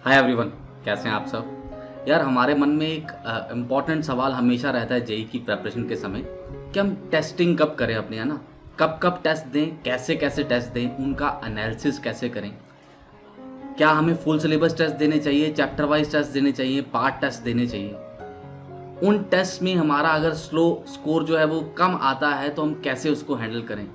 Hi everyone, कैसे हैं आप सब। यार हमारे मन में एक इम्पॉर्टेंट सवाल हमेशा रहता है जेई की प्रेपरेशन के समय कि हम टेस्टिंग कब करें अपनी, है ना। कब कब टेस्ट दें, कैसे कैसे टेस्ट दें, उनका एनालिसिस कैसे करें। क्या हमें फुल सिलेबस टेस्ट देने चाहिए, चैप्टर वाइज टेस्ट देने चाहिए, पार्ट टेस्ट देने चाहिए। उन टेस्ट में हमारा अगर स्कोर जो है वो कम आता है तो हम कैसे उसको हैंडल करें,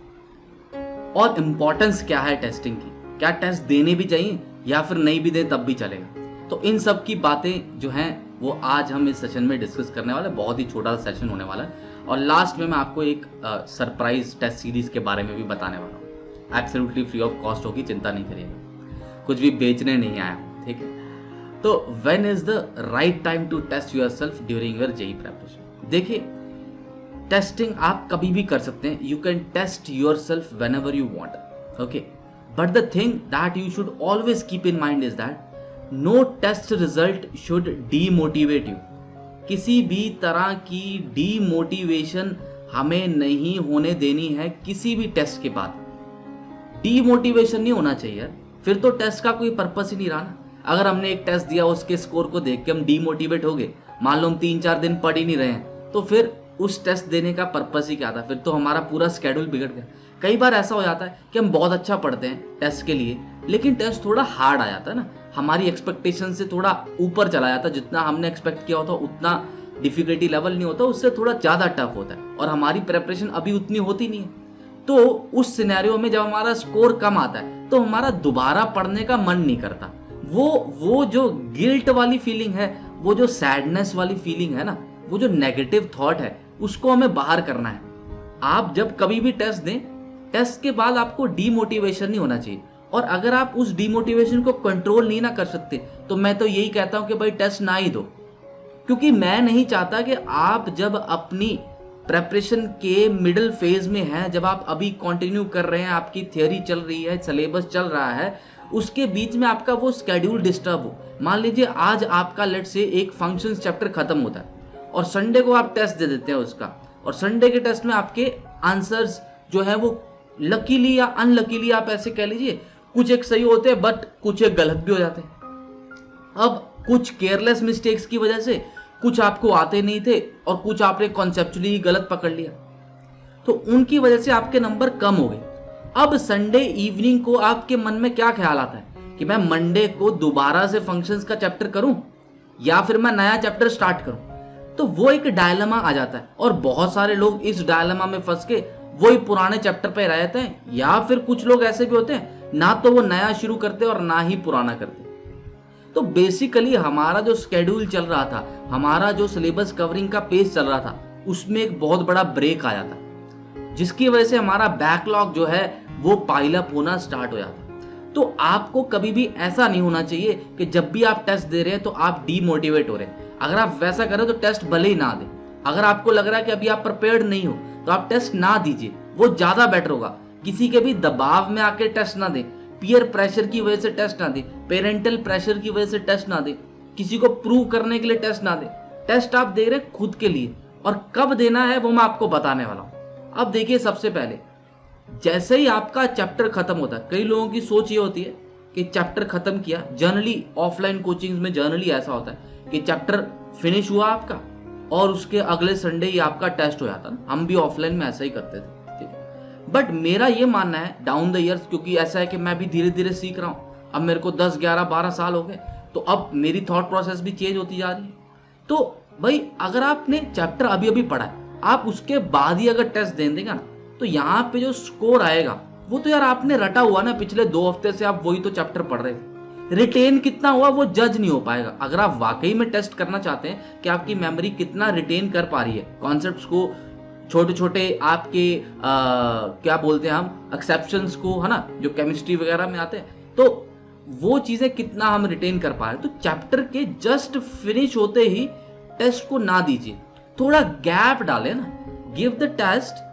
और इम्पोर्टेंस क्या है टेस्टिंग की, क्या टेस्ट देने भी चाहिए या फिर नहीं भी दें तब भी चलेगा। तो इन सब की बातें जो हैं वो आज हम इस सेशन में डिस्कस करने वाले हैं। बहुत ही छोटा सा सेशन होने वाला है और लास्ट में मैं आपको एक सरप्राइज टेस्ट सीरीज के बारे में भी बताने वाला हूँ। एब्सोल्युटली फ्री ऑफ कॉस्ट होगी, चिंता नहीं करिएगा, कुछ भी बेचने नहीं आया हूँ, ठीक है। तो when is the right time to test yourself during your JEE preparation. देखिए, टेस्टिंग आप कभी भी कर सकते हैं। You can test yourself whenever you want, okay. But the thing that you should always keep in mind is that no test result should demotivate you. किसी भी तरह की डीमोटिवेशन हमें नहीं होने देनी है। किसी भी टेस्ट के बाद डीमोटिवेशन नहीं होना चाहिए यार, फिर तो टेस्ट का कोई पर्पस ही नहीं रहा ना। अगर हमने एक टेस्ट दिया, उसके स्कोर को देख के हम डीमोटिवेट हो गए, मान लो हम 3-4 दिन पढ़ ही नहीं रहे हैं, तो फिर उस टेस्ट देने का पर्पस ही क्या था। फिर तो हमारा पूरा स्केड्यूल बिगड़ गया। कई बार ऐसा हो जाता है कि हम बहुत अच्छा पढ़ते हैं टेस्ट के लिए, लेकिन टेस्ट थोड़ा हार्ड आ जाता है ना, हमारी एक्सपेक्टेशन से थोड़ा ऊपर चला जाता है। जितना हमने एक्सपेक्ट किया होता उतना डिफिकल्टी लेवल नहीं होता, उससे थोड़ा ज़्यादा टफ होता है और हमारी प्रेपरेशन अभी उतनी होती नहीं है। तो उस सिनेरियो में जब हमारा स्कोर कम आता है तो हमारा दोबारा पढ़ने का मन नहीं करता। वो जो गिल्ट वाली फीलिंग है, वो जो सैडनेस वाली फीलिंग है ना, वो जो नेगेटिव थॉट है, उसको हमें बाहर करना है। आप जब कभी भी टेस्ट दें, टेस्ट के बाद आपको डीमोटिवेशन नहीं होना चाहिए। और अगर आप उस डीमोटिवेशन को कंट्रोल नहीं ना कर सकते तो मैं तो यही कहता हूं कि भाई टेस्ट ना ही दो। क्योंकि मैं नहीं चाहता कि आप जब अपनी प्रेपरेशन के मिडिल फेज में हैं, जब आप अभी कंटिन्यू कर रहे हैं, आपकी थियोरी चल रही है, सिलेबस चल रहा है, उसके बीच में आपका वो स्केड्यूल डिस्टर्ब हो। मान लीजिए आज आपका लेट से एक फंक्शंस चैप्टर खत्म होता है और संडे को आप टेस्ट दे देते हैं उसका, और संडे के टेस्ट में आपके आंसर्स जो है वो लकीली या अनलकीली आप ऐसे कह लीजिए, कुछ एक सही होते हैं बट कुछ एक गलत भी हो जाते हैं। अब कुछ केयरलेस मिस्टेक्स की वजह से कुछ आपको आते नहीं थे और कुछ आपने कॉन्सेप्चुअली गलत पकड़ लिया, तो उनकी वजह से आपके नंबर कम हो गए। अब संडे इवनिंग को आपके मन में क्या ख्याल आता है कि मैं मंडे को दोबारा से फंक्शंस का चैप्टर करूं या फिर मैं नया चैप्टर स्टार्ट करूं। तो वो एक डायलेमा आ जाता है और बहुत सारे लोग इस डायलेमा में फंस के वही पुराने चैप्टर पे रहते हैं, या फिर कुछ लोग ऐसे भी होते हैं ना तो वो नया शुरू करते और ना ही पुराना करते। तो बेसिकली हमारा जो स्केड्यूल चल रहा था, हमारा जो सिलेबस कवरिंग का पेज चल रहा था, उसमें एक बहुत बड़ा ब्रेक आ जाता, जिसकी वजह से हमारा बैकलॉग जो है वो पाइलअप होना स्टार्ट हो जाता। तो आपको कभी भी ऐसा नहीं होना चाहिए कि जब भी आप टेस्ट दे रहे हैं तो आप डीमोटिवेट हो रहे हैं। अगर आप वैसा करें तो टेस्ट भले ही ना दें। अगर आपको लग रहा है कि अभी आप प्रिपेयर्ड नहीं हो तो आप टेस्ट ना दीजिए, वो ज्यादा बेटर होगा। किसी के भी दबाव में आके टेस्ट ना दें, पीयर प्रेशर की वजह से टेस्ट ना दें, पेरेंटल प्रेशर की वजह से टेस्ट ना दें, किसी को प्रूव करने के लिए टेस्ट ना दें। टेस्ट आप दे रहे हैं खुद के लिए, और कब देना है वो मैं आपको बताने वाला हूं। अब देखिए, सबसे पहले जैसे ही आपका चैप्टर खत्म होता है, कई लोगों की सोच ये होती है कि चैप्टर खत्म किया, जनरली ऑफलाइन कोचिंग में जनरली ऐसा होता है कि चैप्टर फिनिश हुआ आपका और उसके अगले संडे ही आपका टेस्ट हो जाता है। हम भी ऑफलाइन में ऐसा ही करते थे, ठीक है। बट मेरा ये मानना है डाउन द ईयर्स, क्योंकि ऐसा है कि मैं भी धीरे धीरे सीख रहा हूँ, अब मेरे को 10, 11, 12 साल हो गए, तो अब मेरी थॉट प्रोसेस भी चेंज होती जा रही है। तो भाई अगर आपने चैप्टर अभी अभी पढ़ा है, आप उसके बाद ही अगर टेस्ट दे देगा ना, तो यहाँ पे जो स्कोर आएगा वो तो यार आपने रटा हुआ ना, पिछले 2 हफ्ते से आप वही तो चैप्टर पढ़ रहे थे। रिटेन कितना हुआ वो जज नहीं हो पाएगा। अगर आप वाकई में टेस्ट करना चाहते हैं कि आपकी मेमोरी कितना रिटेन कर पा रही है कॉन्सेप्ट्स को, छोटे छोटे आपके क्या बोलते हैं हम, एक्सेप्शंस को, है ना, जो केमिस्ट्री वगैरह में आते हैं, तो वो चीजें कितना हम रिटेन कर पा रहे हैं, तो चैप्टर के जस्ट फिनिश होते ही टेस्ट को ना दीजिए, थोड़ा गैप डालें ना। Give the test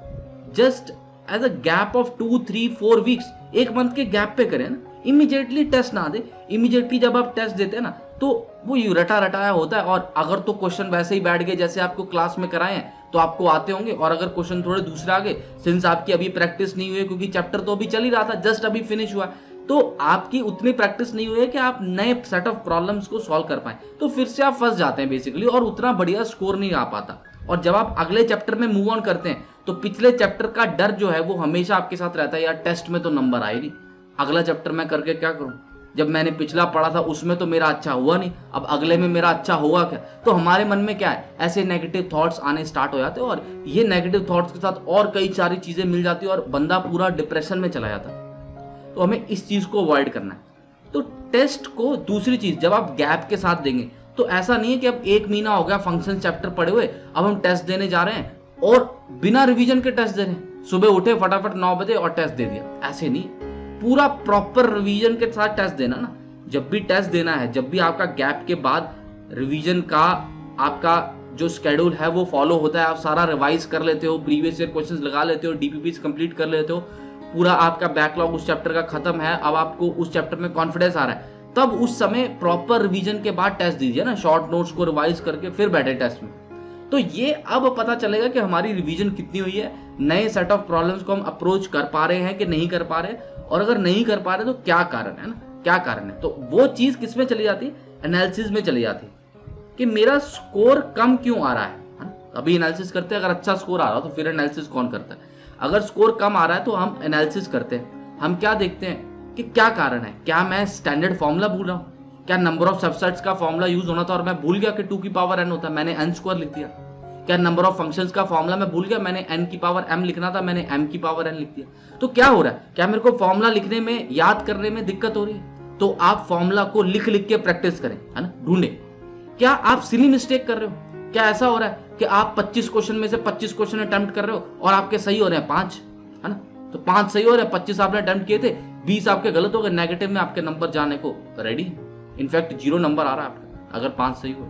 just as a gap of 2, 3, 4 weeks, 1 month के गैप पे करें ना। इमीडिएटली टेस्ट ना दे। इमीडिएटली जब आप टेस्ट देते हैं ना तो वो यू रटा रटाया होता है, और अगर तो क्वेश्चन वैसे ही बैठ गए जैसे आपको क्लास में कराए हैं तो आपको आते होंगे, और अगर क्वेश्चन थोड़े दूसरे आ गए, सिंस आपकी अभी प्रैक्टिस नहीं हुई क्योंकि चैप्टर तो अभी चल ही रहा था, जस्ट अभी फिनिश हुआ, तो आपकी उतनी प्रैक्टिस नहीं हुई है कि आप नए सेट ऑफ प्रॉब्लम्स को सॉल्व कर पाए, तो फिर से आप फंस जाते हैं बेसिकली और उतना बढ़िया स्कोर नहीं आ पाता। और जब आप अगले चैप्टर में मूव ऑन करते हैं तो पिछले चैप्टर का डर जो है वो हमेशा आपके साथ रहता है, यार टेस्ट में तो नंबर आए नहीं, अगला चैप्टर मैं करके क्या करूं, जब मैंने पिछला पढ़ा था उसमें तो मेरा अच्छा हुआ नहीं, अब अगले में मेरा अच्छा होगा क्या। तो हमारे मन में क्या है, ऐसे नेगेटिव थॉट्स आने स्टार्ट हो जाते हैं और ये नेगेटिव थॉट्स के साथ और कई सारी चीजें मिल जाती है और बंदा पूरा डिप्रेशन में चला जाता है। तो हमें इस चीज को अवॉइड करना है। तो टेस्ट को, दूसरी चीज, जब आप गैप के साथ देंगे तो ऐसा नहीं है कि अब 1 महीना हो गया फंक्शन चैप्टर पढ़े हुए, अब हम टेस्ट देने जा रहे हैं और बिना रिवीजन के टेस्ट दे रहे हैं, सुबह उठे फटाफट 9 बजे और टेस्ट दे दिया, ऐसे नहीं। पूरा प्रॉपर रिवीजन के साथ टेस्ट देना ना। जब भी टेस्ट देना है, जब भी आपका गैप के बाद रिवीजन का आपका जो शेड्यूल है वो फॉलो होता है, आप सारा रिवाइज कर लेते हो, प्रीवियस ईयर क्वेश्चंस लगा लेते हो, डीपीपीस कंप्लीट कर लेते हो, पूरा आपका बैकलॉग उस चैप्टर का खत्म है, अब आपको उस चैप्टर में कॉन्फिडेंस आ रहा है, तब उस समय प्रॉपर रिवीजन के बाद टेस्ट दीजिए ना, शॉर्ट नोट्स को रिवाइज करके फिर बैठे टेस्ट में। तो ये अब पता चलेगा कि हमारी रिवीजन कितनी हुई है, नए सेट ऑफ प्रॉब्लम्स को हम अप्रोच कर पा रहे हैं कि नहीं कर पा रहे, और अगर नहीं कर पा रहे तो क्या कारण है ना, क्या कारण है। तो वो चीज किस में चली जाती है, एनालिसिस में चली जाती है कि मेरा स्कोर कम क्यों आ रहा है ना? अभी एनालिसिस करते हैं, अगर अच्छा स्कोर आ रहा हो तो फिर एनालिसिस कौन करता है। अगर स्कोर कम आ रहा है तो हम एनालिसिस करते हैं, हम क्या देखते हैं कि क्या कारण है, क्या मैं स्टैंडर्ड फॉर्मूला भूल रहा हूँ, क्या नंबर ऑफ सबसेट्स का फॉर्मूला यूज होना था और मैं भूल गया कि 2 की पावर n होता है, मैंने n स्क्वायर लिख दिया, क्या नंबर ऑफ फंक्शंस का फॉर्मूला मैं भूल गया, मैंने n की पावर m लिखना था, मैंने m की पावर n लिख दिया। तो क्या हो रहा है, क्या मेरे को फॉर्मूला लिखने में, याद करने में दिक्कत हो रही है, तो आप फॉर्मूला को लिख लिख के प्रैक्टिस करें, है ना, ढूंढे। क्या आप सिली मिस्टेक कर रहे हो, क्या ऐसा हो रहा है कि आप 25 क्वेश्चन में से 25 क्वेश्चन अटेम्प्ट कर रहे हो और आपके सही हो रहे हैं 5, है ना, तो 5 सही हो रहे हैं, 25 आपने अटेम्प्ट किए थे, 20 आपके गलत हो गए, नेगेटिव में आपके नंबर जाने को रेडी, इनफैक्ट 0 नंबर आ रहा है आपका अगर 5 सही हो।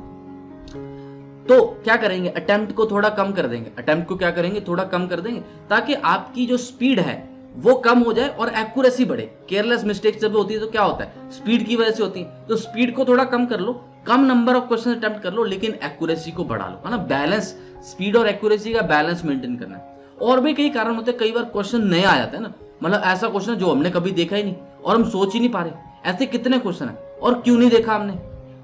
तो क्या करेंगे, अटेम्प्ट को थोड़ा कम कर देंगे, अटेम्प्ट को क्या करेंगे, थोड़ा कम कर देंगे, ताकि आपकी जो स्पीड है वो कम हो जाए और एक्यूरेसी बढ़े। केयरलेस मिस्टेक्स जब होती है तो क्या होता है, स्पीड की वजह से होती है, तो स्पीड को थोड़ा कम कर लो, कम नंबर ऑफ क्वेश्चन अटेम्प्ट कर लो, लेकिन एक्यूरेसी को बढ़ा लो, है ना, बैलेंस, स्पीड और एक्यूरेसी का बैलेंस मेंटेन करना है। और भी कई कारण होते हैं, कई बार क्वेश्चन नए आ जाते हैं ना, मतलब ऐसा क्वेश्चन जो हमने कभी देखा ही नहीं और हम सोच ही नहीं पा रहे, ऐसे कितने क्वेश्चन है और क्यों नहीं देखा हमने,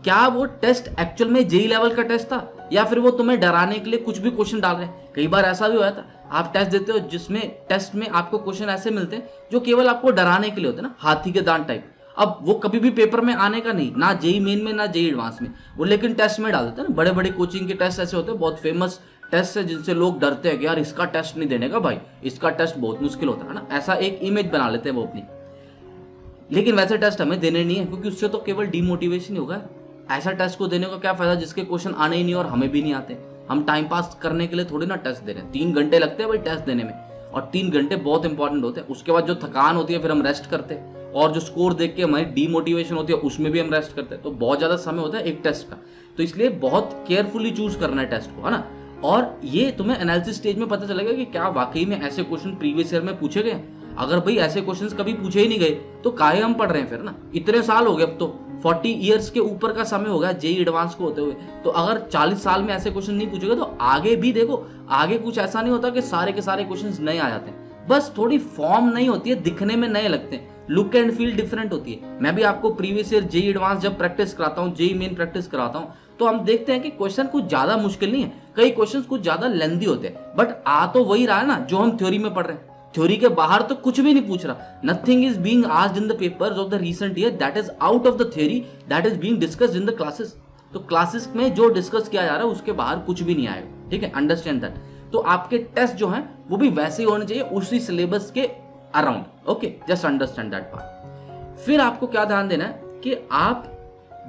क्या वो टेस्ट एक्चुअल में जेई लेवल का टेस्ट था या फिर वो तुम्हें डराने के लिए कुछ भी क्वेश्चन डाल रहे हैं। कई बार ऐसा भी हुआ था, आप टेस्ट देते हो जिसमें टेस्ट में आपको क्वेश्चन ऐसे मिलते हैं जो केवल आपको डराने के लिए होते हैं ना, हाथी के दांत टाइप, अब वो कभी भी पेपर में आने का नहीं, ना जेई मेन में ना जेई एडवांस में, वो लेकिन टेस्ट में डाल देते हैं ना। बड़े बड़े कोचिंग के टेस्ट ऐसे होते हैं, बहुत फेमस टेस्ट है जिनसे लोग डरते हैं कि यार इसका टेस्ट नहीं देने का भाई, इसका टेस्ट बहुत मुश्किल होता है ना, ऐसा एक इमेज बना लेते हैं वो अपनी। लेकिन वैसे टेस्ट हमें देने नहीं है, क्योंकि उससे तो केवल डिमोटिवेशन ही होगा। ऐसा टेस्ट को देने का क्या फायदा जिसके क्वेश्चन आने ही नहीं और हमें भी नहीं आते। हम टाइम पास करने के लिए थोड़ी ना टेस्ट दे रहे हैं, 3 घंटे लगते हैं भाई टेस्ट देने में, और 3 घंटे बहुत इंपॉर्टेंट होते हैं। उसके बाद जो थकान होती है फिर हम रेस्ट करते हैं, और जो स्कोर देख के हमारी डीमोटिवेशन होती है उसमें भी हम रेस्ट करते हैं, तो बहुत ज्यादा समय होता है एक टेस्ट का। तो इसलिए बहुत केयरफुली चूज करना है टेस्ट को, है ना। और ये तुम्हें एनालिसिस स्टेज में पता चलेगा कि क्या वाकई में ऐसे क्वेश्चन प्रीवियस ईयर में पूछे गए। अगर भाई ऐसे क्वेश्चंस कभी पूछे ही नहीं गए तो काहे हम पढ़ रहे हैं फिर ना, इतने साल हो गए, अब तो 40 ईयर्स के ऊपर का समय हो गया जेई एडवांस को होते हुए। तो अगर 40 साल में ऐसे क्वेश्चन नहीं पूछेगा तो आगे भी देखो, आगे कुछ ऐसा नहीं होता कि सारे के सारे क्वेश्चंस नए आ जाते हैं, बस थोड़ी फॉर्म नहीं होती है, दिखने में नए लगते हैं, लुक एंड फील डिफरेंट होती है। मैं भी आपको प्रीवियस ईयर जेई एडवांस जब प्रैक्टिस कराता हूँ, जेई मेन प्रैक्टिस कराता हूँ, तो हम देखते हैं कि क्वेश्चन कुछ ज्यादा मुश्किल नहीं है, कई क्वेश्चन कुछ ज्यादा लेंथी होते हैं, बट आ तो वही रहा है ना जो हम थ्योरी में पढ़ रहे हैं। थ्योरी के बाहर तो कुछ भी नहीं पूछ रहा, nothing is being asked in the papers of the recent year that is out of the theory that is being discussed in the classes. तो क्लासेस में जो डिस्कस किया जा रहा है उसके बाहर कुछ भी नहीं आएगा, ठीक है, अंडरस्टैंड दैट। तो आपके टेस्ट जो हैं वो भी वैसे ही होने चाहिए, उसी सिलेबस के around, okay, just understand that part. फिर आपको क्या ध्यान देना है कि आप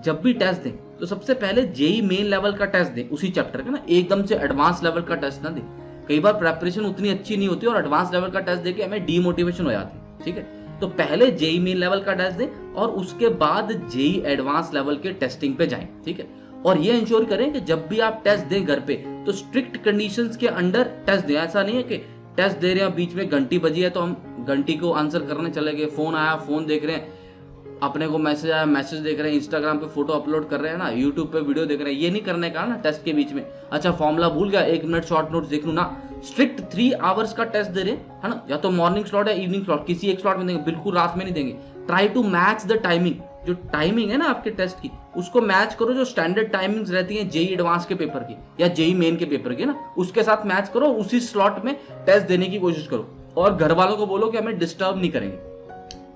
जब भी टेस्ट दें तो सबसे पहले जेई मेन लेवल का टेस्ट दें, उसी चैप्टर का ना, एकदम से एडवांस लेवल का टेस्ट ना दें। कई बार प्रेपरेशन उतनी अच्छी नहीं होती और एडवांस लेवल का टेस्ट देके हमें डीमोटिवेशन हो जाती है, ठीक है। तो पहले जेई मेन लेवल का टेस्ट दें और उसके बाद जेई एडवांस लेवल के टेस्टिंग पे जाएं, ठीक है। और ये इंश्योर करें कि जब भी आप टेस्ट दें घर पे तो स्ट्रिक्ट कंडीशंस के अंडर टेस्ट दें। ऐसा नहीं है कि टेस्ट दे रहे हैं, बीच में घंटी बजी है तो हम घंटी को आंसर करने चले गए, फोन आया फोन देख रहे हैं, अपने को मैसेज आया, मैसेज देख रहे हैं, इंस्टाग्राम पे फोटो अपलोड कर रहे हैं ना, यूट्यूब पे वीडियो देख रहे हैं, ये नहीं करने का ना टेस्ट के बीच में। अच्छा फॉर्मूला भूल गया, 1 मिनट शॉर्ट नोट्स देख लूँ ना। स्ट्रिक्ट 3 आवर्स का टेस्ट दे रहे है ना, या तो मॉर्निंग स्लॉट या इवनिंग स्लॉट, किसी एक स्लॉट में देंगे, बिल्कुल रात में नहीं देंगे। Try to match the timing, जो टाइमिंग है ना आपके टेस्ट की उसको मैच करो जो स्टैंडर्ड टाइमिंग्स रहती हैं जेई एडवांस के पेपर की या जेई मेन के पेपर की ना, उसके साथ मैच करो, उसी स्लॉट में टेस्ट देने की कोशिश करो। और घर वालों को बोलो कि हमें डिस्टर्ब नहीं करेंगे,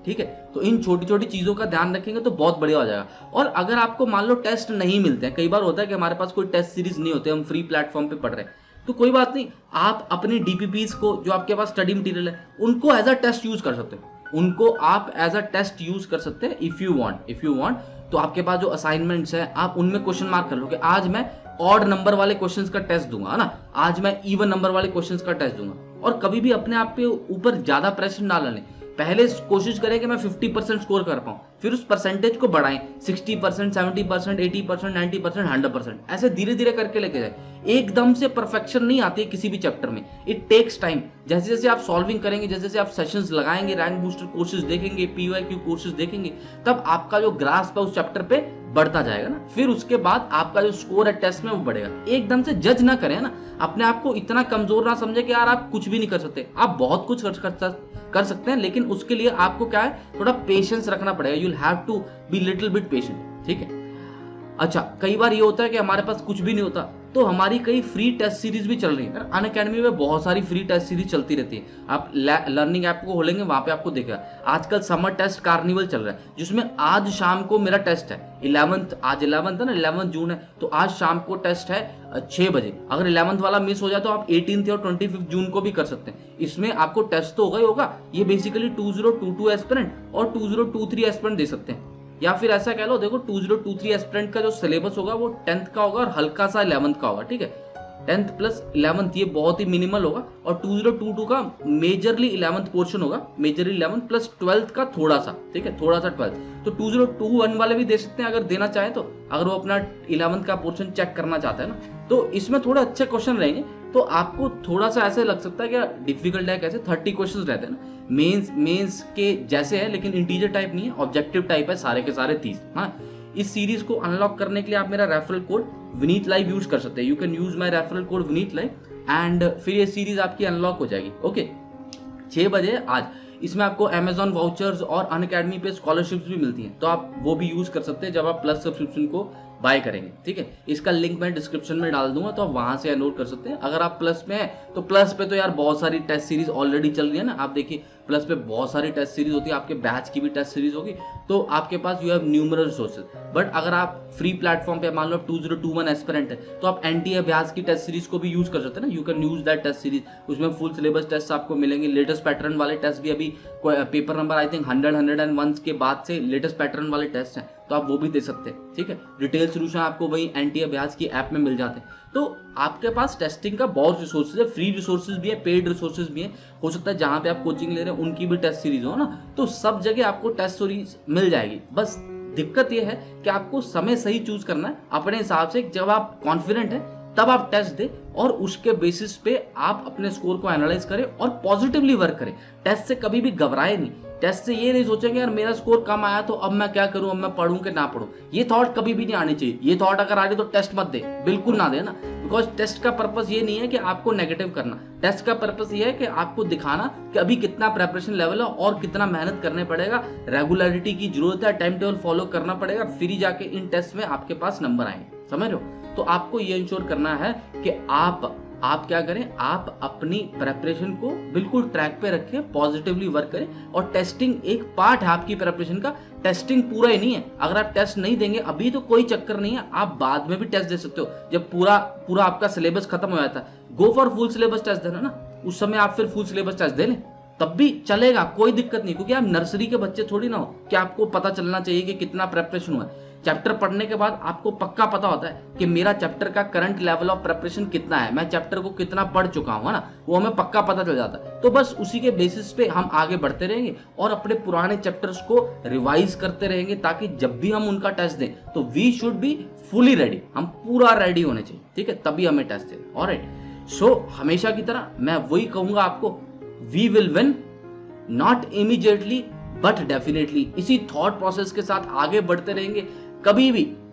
ठीक है। तो इन छोटी छोटी चीजों का ध्यान रखेंगे तो बहुत बढ़िया हो जाएगा। और अगर आपको मान लो टेस्ट नहीं मिलते हैं, कई बार होता है कि हमारे पास कोई टेस्ट सीरीज नहीं होते, हम फ्री प्लेटफॉर्म पे पढ़ रहे हैं, तो कोई बात नहीं, आप अपनी डीपीपीज को जो आपके पास स्टडी मटेरियल है उनको एज अ टेस्ट यूज कर सकते हैं, उनको आप एज अ टेस्ट यूज कर सकते हैं इफ यू वांट। तो आपके पास जो असाइनमेंट्स है आप उनमें क्वेश्चन मार्क कर लो कि आज मैं ऑड नंबर वाले क्वेश्चंस का टेस्ट दूंगा ना, आज मैं इवन नंबर वाले क्वेश्चंस का टेस्ट दूंगा। और कभी भी अपने आप पे ऊपर ज्यादा प्रेशर ना डालें, पहले कोशिश करें कि मैं 50% स्कोर कर पाऊं, फिर उस परसेंटेज को बढ़ाएं 60%, 70%, 80%, 90%, 100%, ऐसे धीरे धीरे करके लेके जाए। एकदम से परफेक्शन नहीं आती है किसी भी चैप्टर में, इट टेक्स टाइम। जैसे जैसे आप सॉल्विंग करेंगे, जैसे जैसे आप सेशंस लगाएंगे, रैंक बूस्टर कोर्सेज देखेंगे, पीवाईक्यू कोर्सेज देखेंगे, तब आपका जो ग्रास्प है उस चैप्टर पे बढ़ता जाएगा ना। फिर उसके बाद आपका जो स्कोर है टेस्ट में वो बढ़ेगा। एकदम से जज ना करें ना, अपने आप को इतना कमजोर ना समझे कि यार आप कुछ भी नहीं कर सकते। आप बहुत कुछ कर सकते हैं, लेकिन उसके लिए आपको क्या है, थोड़ा पेशेंस रखना पड़ेगा। You will have to be little bit patient, ठीक है। अच्छा कई बार ये होता है कि हमारे पास कुछ भी नहीं होता, तो हमारी कई फ्री टेस्ट सीरीज भी चल रही है। अनअकैडमी में बहुत सारी फ्री टेस्ट सीरीज चलती रहती है, आप लर्निंग ऐप को खोलेंगे वहां पे आपको दिखेगा। आजकल समर टेस्ट कार्निवल चल रहा है, जिसमें आज शाम को मेरा टेस्ट है 11th, आज 11th है ना, 11 जून है, तो आज शाम को टेस्ट है 6 बजे। अगर 11th वाला मिस हो जाए तो आप 18 और 25 जून को भी कर सकते हैं। इसमें आपको टेस्ट तो होगा ही होगा। ये बेसिकली 2022 एस्पिरेंट और 2023 एस्पिरेंट दे सकते हैं, या फिर ऐसा कह लो, देखो 2023 एस्पिरेंट का जो सिलेबस होगा वो 10th का होगा और हल्का सा 11th का होगा, ठीक है। 10th प्लस 11th ये बहुत ही मिनिमल होगा, और 2022 का मेजरली 11th पोर्शन होगा, मेजरली 11th प्लस 12th का थोड़ा सा, ठीक है, थोड़ा सा 12th। तो 2021 वाले भी दे सकते हैं अगर देना चाहे तो, अगर वो अपना 11th का पोर्शन चेक करना चाहता है ना। तो इसमें थोड़े अच्छे क्वेश्चन रहेंगे, तो आपको थोड़ा सा ऐसे लग सकता है कि डिफिकल्ट है कैसे, 30 क्वेश्चन रहते हैं ना, मेंस के जैसे है, लेकिन इंटीजर टाइप नहीं है, ऑब्जेक्टिव टाइप है सारे के सारे 30। हाँ, इस सीरीज को अनलॉक करने के लिए आप मेरा referral code Vineet live use कर सकते हैं। You can use my referral code Vineet live and फिर ये सीरीज आपकी अनलॉक हो जाएगी। ओके 6 बजे आज। इसमें आपको Amazon वाउचर्स और अनअकैडमी पे स्कॉलरशिप्स भी मिलती हैं, तो आप वो भी यूज कर सकते हैं जब आप प्लस सब्सक्रिप्शन को बाय करेंगे, ठीक है। इसका लिंक मैं डिस्क्रिप्शन में डाल दूंगा, तो आप वहां से एनरोल कर सकते हैं। अगर आप प्लस में हैं तो प्लस पे तो यार बहुत सारी टेस्ट सीरीज ऑलरेडी चल रही है ना। आप देखिए प्लस पे बहुत सारी टेस्ट सीरीज होती है, आपके बैच की भी टेस्ट सीरीज होगी, तो आपके पास you have numeral resources. But अगर आप फ्री प्लेटफॉर्म पे मान लो 2021 एस्पिरेंट है, तो आप एनटीए अभ्यास की टेस्ट सीरीज को भी यूज कर सकते हैं ना। You can use that test series, उसमें फुल सिलेबस टेस्ट आपको मिलेंगे। लेटेस्ट पैटर्न वाले टेस्ट भी, अभी पेपर नंबर आई थिंक 100-101 के बाद से लेटेस्ट पैटर्न वाले टेस्ट हैं, तो आप वो भी दे सकते हैं, ठीक है। डिटेल सोल्यूशन आपको वही एनटीए अभ्यास की ऐप में मिल जाते हैं। तो आपके पास टेस्टिंग का बहुत रिसोर्सेज है, फ्री रिसोर्सेज भी है, पेड रिसोर्सेज भी है। हो सकता है जहां पे आप कोचिंग ले रहे हैं उनकी भी टेस्ट सीरीज हो ना, तो सब जगह आपको टेस्ट सीरीज मिल जाएगी। बस दिक्कत यह है कि आपको समय सही चूज करना है अपने हिसाब से। जब आप कॉन्फिडेंट है तब आप टेस्ट दें, और उसके बेसिस पे आप अपने स्कोर को एनालाइज करें और पॉजिटिवली वर्क करें। टेस्ट से कभी भी घबराए नहीं। टेस्ट से ये नहीं सोचेंगे यार मेरा स्कोर कम आया तो अब मैं क्या करूं, अब मैं पढ़ूं कि ना पढ़ूं। ये थॉट कभी भी नहीं आनी चाहिए। ये थॉट अगर आ रही तो टेस्ट मत दे, बिल्कुल ना दे ना। बिकॉज टेस्ट का पर्पस ये नहीं है कि आपको नेगेटिव करना, टेस्ट का पर्पस ये है कि आपको दिखाना कि अभी कितना प्रेपरेशन लेवल है और कितना मेहनत करने पड़ेगा। रेगुलरिटी की जरूरत है, टाइम टेबल फॉलो करना पड़ेगा, फिर ही जाके इन टेस्ट में आपके पास नंबर आएंगे। समझ रहे हो? तो आपको ये इंश्योर करना है कि आप क्या करें, आप अपनी प्रेपरेशन को बिल्कुल ट्रैक पे रखें, पॉजिटिवली वर्क करें। और टेस्टिंग एक पार्ट है आपकी प्रेपरेशन का, टेस्टिंग पूरा ही नहीं है। अगर आप टेस्ट नहीं देंगे अभी तो कोई चक्कर नहीं है, आप बाद में भी टेस्ट दे सकते हो जब पूरा आपका सिलेबस खत्म हो जाता है। Go for full syllabus test देना ना, उस समय आप फिर फुल सिलेबस टेस्ट दे लें, तब भी चलेगा, कोई दिक्कत नहीं। क्योंकि आप नर्सरी के बच्चे थोड़ी ना हो कि आपको पता चलना चाहिए कि कितना प्रेपरेशन हुआ है। चैप्टर पढ़ने के बाद आपको पक्का पता होता है कि मेरा चैप्टर का करंट लेवल ऑफ प्रिपरेशन कितना है, मैं चैप्टर को कितना पढ़ चुका हूं, है ना, वो हमें पक्का पता चल जाता है। तो बस उसी के बेसिस पे हम आगे बढ़ते रहेंगे और अपने पुराने चैप्टर्स को रिवाइज करते रहेंगे, ताकि जब भी हम उनका टेस्ट दें तो we should be fully ready, हम पूरा रेडी होने चाहिए, ठीक है, तभी हमें टेस्ट दें। ऑलराइट, सो हमेशा की तरह मैं वही कहूंगा आपको, we will win, not immediately but definitely इसी थॉट प्रोसेस के साथ आगे बढ़ते रहेंगे,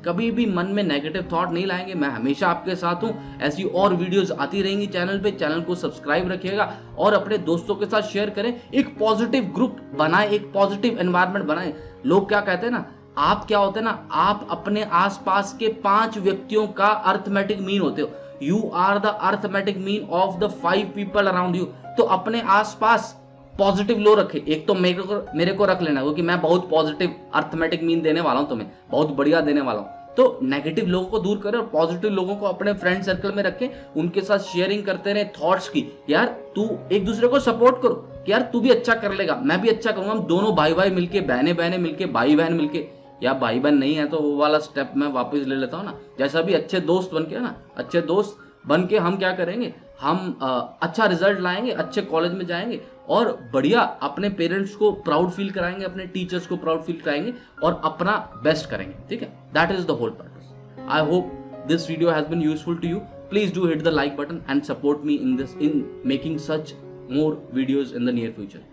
कभी भी मन में नेगेटिव थॉट नहीं लाएंगे। मैं हमेशा आपके साथ हूं, ऐसी और वीडियोस आती रहेंगी चैनल पे। चैनल को सब्सक्राइब रखिएगा और अपने दोस्तों के साथ शेयर करें। एक पॉजिटिव ग्रुप बनाएं, एक पॉजिटिव एनवायरनमेंट बनाएं। लोग क्या कहते हैं ना, आप क्या होते हैं ना, आप अपने आसपास के 5 व्यक्तियों का अर्थमेटिक मीन होते हो। You are the arithmetic mean of the 5 people around you. तो अपने आसपास पॉजिटिव लो रखे। एक तो मेरे को रख लेना, क्योंकि मैं बहुत पॉजिटिव अर्थमेटिक मीन देने वाला हूं तुम्हें, बहुत बढ़िया देने वाला हूं। तो नेगेटिव लोगों को दूर करें और पॉजिटिव लोगों को अपने फ्रेंड सर्कल में रखें, उनके साथ शेयरिंग करते रहे थॉट्स की। यार तू एक दूसरे को सपोर्ट करो कि यार तू भी अच्छा कर लेगा, मैं भी अच्छा करूंगा, हम दोनों भाई भाई मिलके, बहनें मिलके, भाई बहन मिलके। या भाई बहन नहीं है तो वो वाला स्टेप मैं वापस ले लेता हूँ ना। जैसा भी अच्छे दोस्त बन के ना, अच्छे दोस्त बन के हम क्या करेंगे, हम अच्छा रिजल्ट लाएंगे, अच्छे कॉलेज में जाएंगे और बढ़िया अपने पेरेंट्स को प्राउड फील कराएंगे, अपने टीचर्स को प्राउड फील कराएंगे और अपना बेस्ट करेंगे। ठीक है, that is the whole purpose. I hope this video has been useful to you. Please do hit the like button and support me in making such more videos in the near future.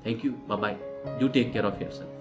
Thank you. Bye bye. Do take care of yourself.